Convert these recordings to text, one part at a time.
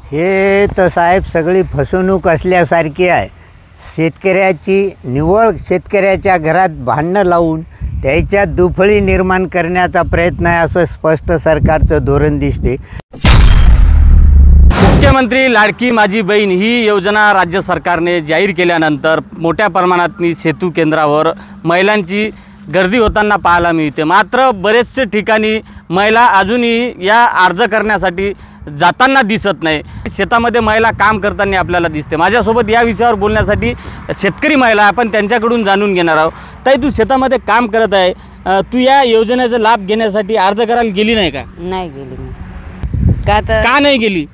हे तर साहेब सगळी फसवणूक असल्यासारखी आहे। शेतकऱ्याची निवळ शेतकऱ्याच्या घरात भांडणं लावून त्याच्यात दुफळी निर्माण करण्याचा प्रयत्न आहे असं स्पष्ट सरकारचं धोरण दिसते। मुख्यमंत्री लाडकी माझी बहीण ही योजना राज्य सरकारने जाहीर केल्यानंतर मोठ्या प्रमाणात सेतू केंद्रावर महिलांची गर्दी होताना पाहायला मिळते। मात्र बरेचसे ठिकाणी महिला अजूनही या अर्ज करण्यासाठी जाताना दिसत नाही। शेतामध्ये महिला काम करताना आपल्याला दिसते। माझ्यासोबत या विषयावर बोलण्यासाठी शेतकरी महिला आपण त्यांच्याकडून जाणून घेणार आहोत। ताई, तू शेतामध्ये काम करत आहे, तू या योजनेचा लाभ घेण्यासाठी अर्ज करायला गेली नाही का? नाही गेली मी। का नाही गेली?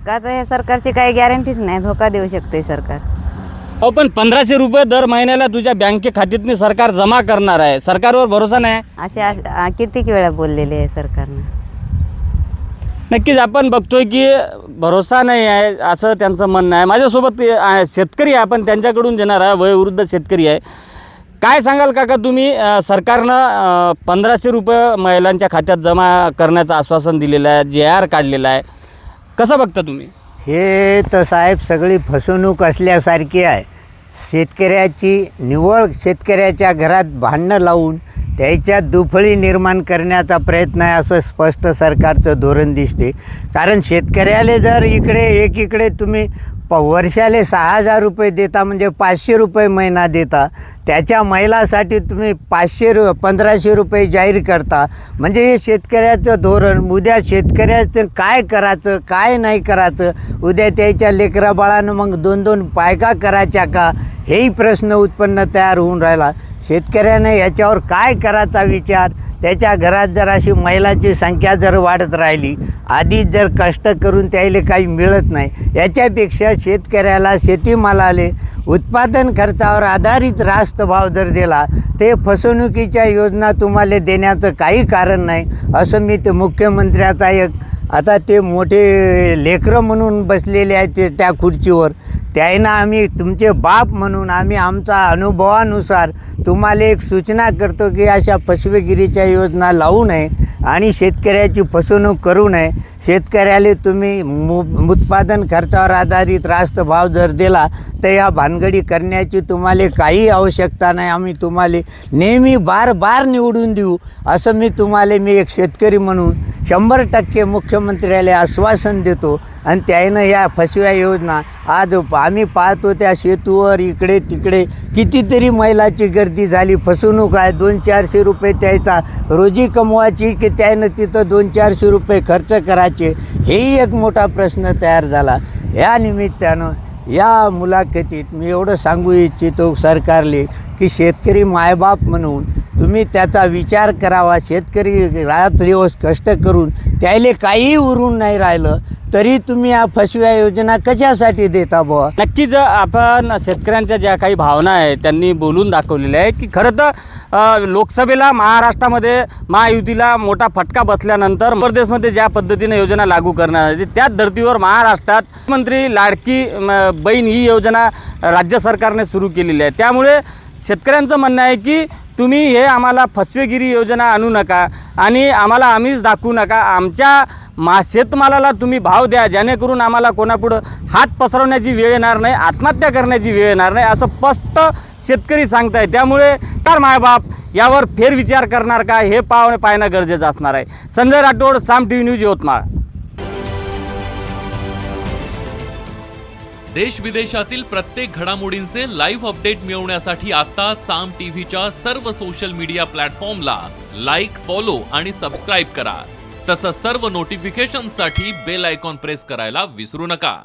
का तर या सरकारची काही गॅरंटीच नाही, धोका देऊ शकते सरकार। अहो, पण 1500 रुपये दर महिन्याला तुझ्या बँके खात्यातून सरकार जमा करणार आहे, सरकारवर भरोसा नाही? असे कितीक वेळा बोललेले आहे सरकारने। नक्कीच आपण बघतोय की भरोसा नाही आहे असं त्यांचं म्हणणं आहे। माझ्यासोबत शेतकरी आहे, आपण त्यांच्याकडून देणार आहे, वयोवृद्ध शेतकरी आहे। काय सांगाल काका तुम्ही? सरकारनं 1500 रुपये महिलांच्या खात्यात जमा करण्याचं आश्वासन दिलेलं आहे, JR काढलेला आहे, कसं बघता तुम्ही? हे तर साहेब सगळी फसवणूक असल्यासारखी आहे। शेतकऱ्याची निवळ शेतकऱ्याच्या घरात भांडणं लावून त्याच्यात दुफळी निर्माण करण्याचा प्रयत्न आहे असं स्पष्ट सरकारचं धोरण दिसते। कारण शेतकऱ्याला जर एकीकडे तुम्ही वर्षाले 6000 रुपये देता, म्हणजे 500 रुपये महिना देता, त्याच्या महिलासाठी तुम्ही 1500 रुपये जाहीर करता, म्हणजे हे शेतकऱ्याचं धोरण। उद्या शेतकऱ्याचं काय करायचं काय नाही करायचं, उद्या त्याच्या लेकराबाळानं मग 2-2 बायका करायच्या का, हेही प्रश्न उत्पन्न तयार होऊन राहिला। शेतकऱ्याने याच्यावर काय करायचा विचार, त्याच्या घरात जर अशी महिलांची संख्या जर वाढत राहिली, आधीच जर कष्ट करून त्याला काही मिळत नाही, याच्यापेक्षा शेतकऱ्याला शेतीमालाले उत्पादन खर्चावर आधारित रास्त भाव जर दिला, ते फसवणुकीच्या योजना तुम्हाला देण्याचं काही कारण नाही असं मी ते मुख्यमंत्र्याचा आता ते मोठे लेकरं म्हणून बसलेले आहेत ते त्या खुर्चीवर, त्यांना आम्ही तुमचे बाप म्हणून आम्ही आमचा अनुभवानुसार तुम्हाला एक सूचना करतो की अशा फसवेगिरीच्या योजना लावू नये आणि शेतकऱ्याची फसवणूक करू नये। शेतकऱ्याला तुम्ही उत्पादन खर्चावर आधारित रास्त भाव जर दिला तर या भानगडी करण्याची तुम्हाला काही आवश्यकता नाही। आम्ही तुम्हाला नेहमी बार निवडून देऊ असं मी एक शेतकरी म्हणून 100% मुख्यमंत्र्याला आश्वासन देतो। आणि त्यानं या फसव्या योजना आज आम्ही पाहतो त्या सेतूवर इकडे तिकडे कितीतरी महिलाची गर्दी झाली, फसवणूक आहे। 200-400 रुपये त्याचा रोजी कमवायची की त्यानं तिथं 200-400 रुपये खर्च करायचे, हेही एक मोठा प्रश्न तयार झाला। या निमित्तानं या मुलाखतीत मी एवढं सांगू इच्छितो सरकारले की शेतकरी मायबाप म्हणून तुम्ही त्याचा विचार करावा। शेतकरी रात्रदिवस कष्ट करून त्याला काही उरून नाही राहिलं तरी तुम्ही या फसव्या योजना कशासाठी देता बुवा? नक्कीच आपण शेतकऱ्यांच्या ज्या काही भावना आहेत त्यांनी बोलून दाखवलेल्या आहे की खरं तर लोकसभेला महाराष्ट्रामध्ये महायुतीला मोठा फटका बसल्यानंतर प्रदेशमध्ये ज्या पद्धतीने योजना लागू करण्यात आली, त्याच धर्तीवर महाराष्ट्रात मंत्री लाडकी बहीण ही योजना राज्य सरकारने सुरू केलेली आहे। त्यामुळे शेतकऱ्यांचं म्हणणं आहे की तुम्ही हे आम्हाला फसवेगिरी योजना आणू नका आणि आम्हाला आम्हीच दाखवू नका, आमच्या शेतमालाला तुम्ही भाव द्या, जेणेकरून आम्हाला कोणापुढं हात पसरवण्याची वेळ येणार नाही, आत्महत्या करण्याची वेळ येणार नाही असं स्पष्ट शेतकरी सांगताय। त्यामुळे तर मायबाप यावर फेरविचार करणार का हे पाहणं गरजेचं असणार आहे। संजय राठोड, साम TV न्यूज, यवतमाळ। देश विदेशातील प्रत्येक घडामोडींचे लाईव्ह अपडेट मिळवण्यासाठी आता साम टीव्हीच्या सर्व सोशल मीडिया प्लॅटफॉर्मला लाईक, फॉलो आणि सबस्क्राईब करा। तसंच सर्व नोटिफिकेशनसाठी बेल आयकॉन प्रेस करायला विसरू नका।